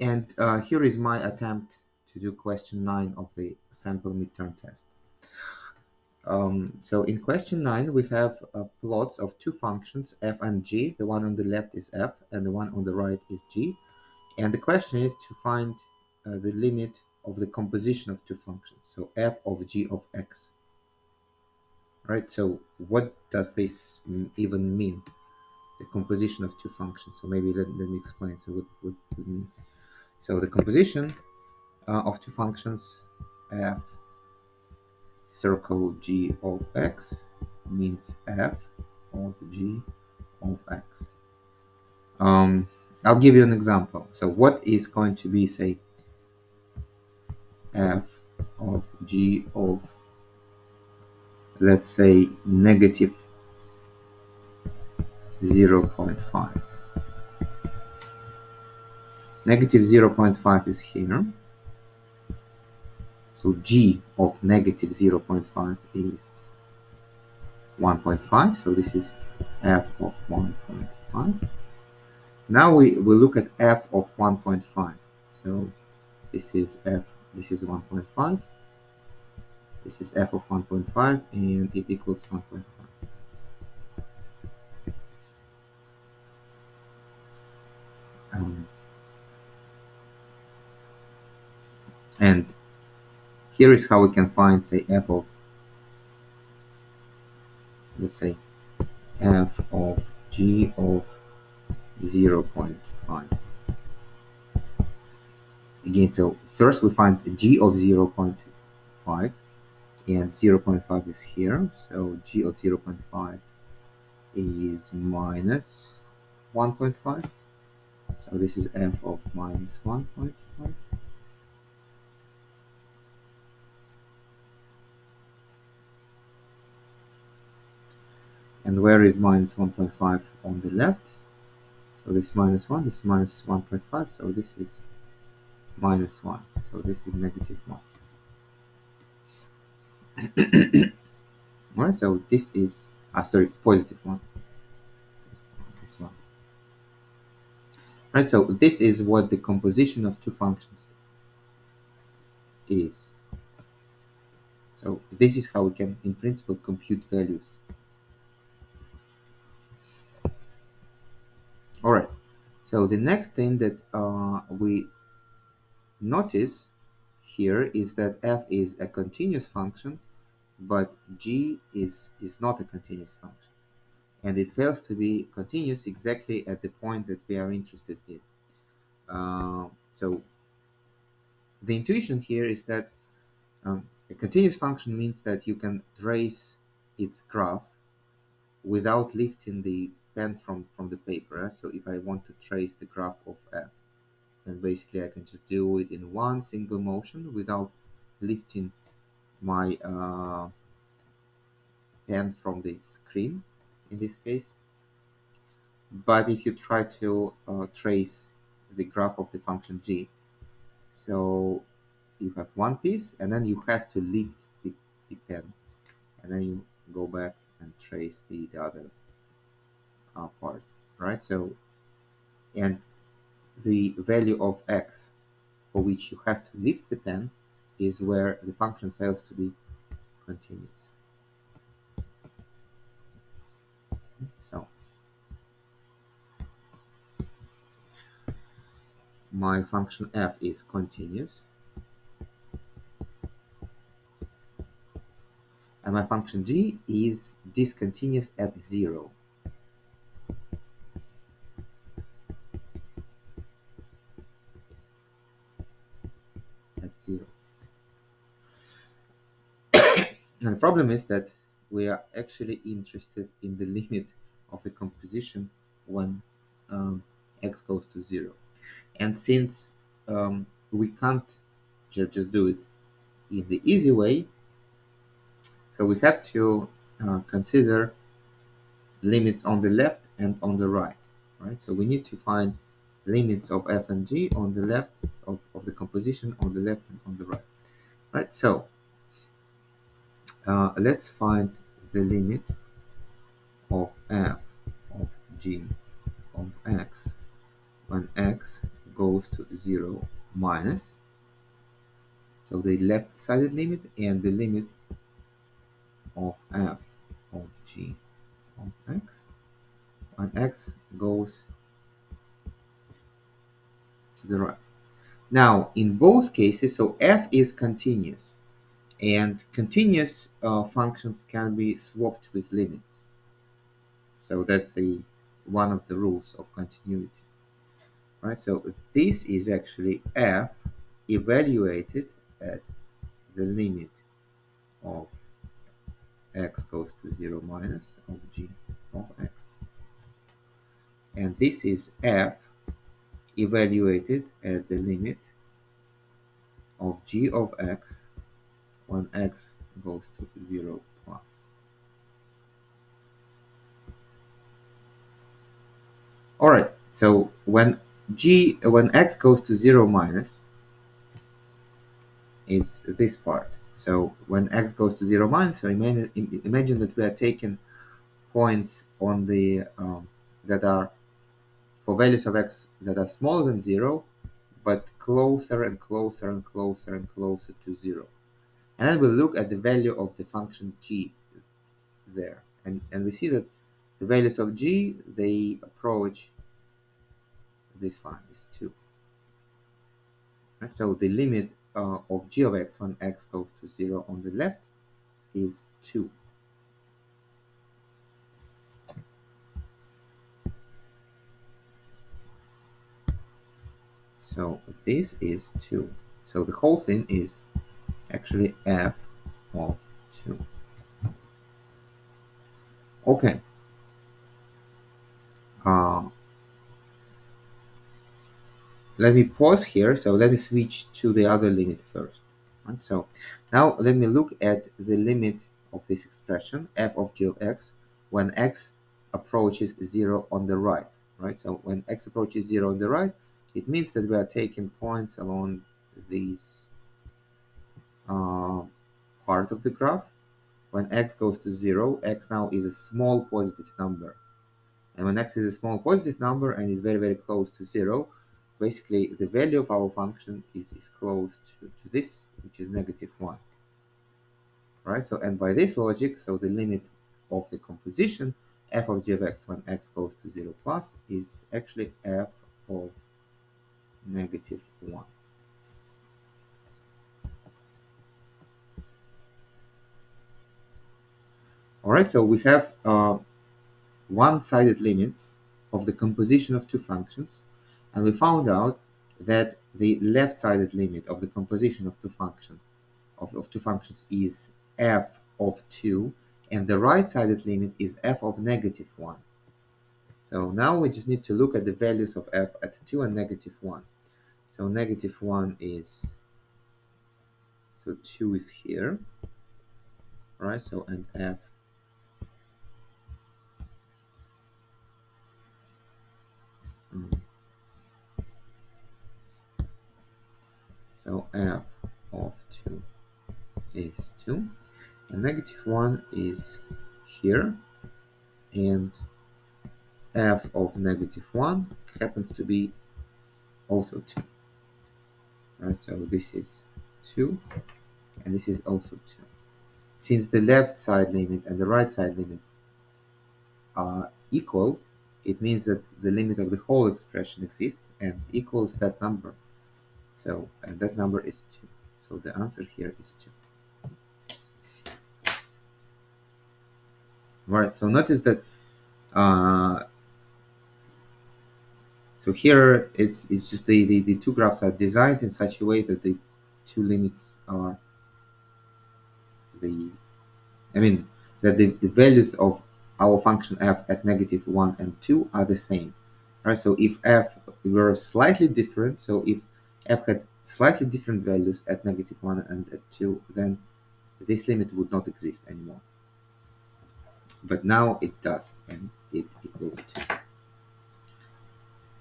And here is my attempt to do question 9 of the sample midterm test. So in question 9, we have plots of two functions, f and g. The one on the left is f, and the one on the right is g. And the question is to find the limit of the composition of two functions, so f of g of x. Right, so what does this even mean? The composition of two functions. So maybe let me explain. So what it means. So the composition of two functions, f circle g of x, means f of g of x. I'll give you an example. So what is going to be, say, f of g of, let's say, negative 0.5. Negative 0.5 is here. So g of negative 0.5 is 1.5. So this is f of 1.5. Now we look at f of 1.5. So this is f, this is 1.5. This is f of 1.5, and it equals 1.5. And here is how we can find, say, f of, let's say, f of g of 0.5. Again, so first we find g of 0.5, and 0.5 is here. So g of 0.5 is minus 1.5. So this is f of minus 1.5. And where is minus 1.5 on the left? So this minus 1, this is minus 1.5, so this is minus 1. So this is negative 1. Alright, so this is, sorry, positive 1. This one. Right, so this is what the composition of two functions is. So this is how we can, in principle, compute values. Alright, so the next thing that we notice here is that f is a continuous function, but g is not a continuous function. And it fails to be continuous exactly at the point that we are interested in. So the intuition here is that a continuous function means that you can trace its graph without lifting the pen from the paper. So if I want to trace the graph of f, then basically I can just do it in one single motion without lifting my pen from the screen in this case. But if you try to trace the graph of the function g, so you have one piece and then you have to lift the pen, and then you go back and trace the other part, right? So, and the value of x for which you have to lift the pen is where the function fails to be continuous. So my function f is continuous, and my function g is discontinuous at 0. At 0. And the problem is that we are actually interested in the limit of the composition when x goes to 0. And since we can't just do it in the easy way, so we have to consider limits on the left and on the right, right? So we need to find limits of f and g on the left, of the composition on the left and on the right, right? So let's find the limit of f of g of x when x goes to 0 minus, so the left-sided limit, and the limit of f of g of x when x goes to the right. Now, in both cases, so f is continuous, and continuous functions can be swapped with limits. So that's the one of the rules of continuity, right? So this is actually f evaluated at the limit of x goes to 0 minus of g of x. And this is f evaluated at the limit of g of x when x goes to 0 plus. All right, so when x goes to 0 minus, it's this part. So when x goes to 0 minus, so imagine that we are taking points on the that are for values of x that are smaller than 0, but closer and closer and closer and closer to 0. And then we'll look at the value of the function g there. And we see that the values of g, they approach this line, is 2. Right? So the limit of g of x when x goes to 0 on the left is 2. So this is 2. So the whole thing is actually f of 2. Okay. Let me pause here. So let me switch to the other limit first. Right? So now let me look at the limit of this expression, f of g of x, when x approaches 0 on the right. Right? So when x approaches 0 on the right, it means that we are taking points along this part of the graph. When x goes to 0, x now is a small positive number. And when x is a small positive number and is very, very close to 0, basically the value of our function is close to this, which is -1. Right? So, and by this logic, so the limit of the composition f of g of x when x goes to 0 plus is actually f of -1. All right, so we have one-sided limits of the composition of two functions, and we found out that the left-sided limit of the composition of two functions is f of 2, and the right-sided limit is f of -1. So now we just need to look at the values of f at 2 and -1. So -1 is, so 2 is here, right? So and f so f of 2 is 2, and -1 is here, and f of -1 happens to be also 2. Right, so this is 2, and this is also 2. Since the left side limit and the right side limit are equal, it means that the limit of the whole expression exists and equals that number. So, and that number is 2. So the answer here is 2. Right, so notice that so here it's just the two graphs are designed in such a way that the two limits are that the values of our function f at -1 and 2 are the same. Right, so if f were slightly different, so if f had slightly different values at -1 and at 2, then this limit would not exist anymore. But now it does, and it equals 2.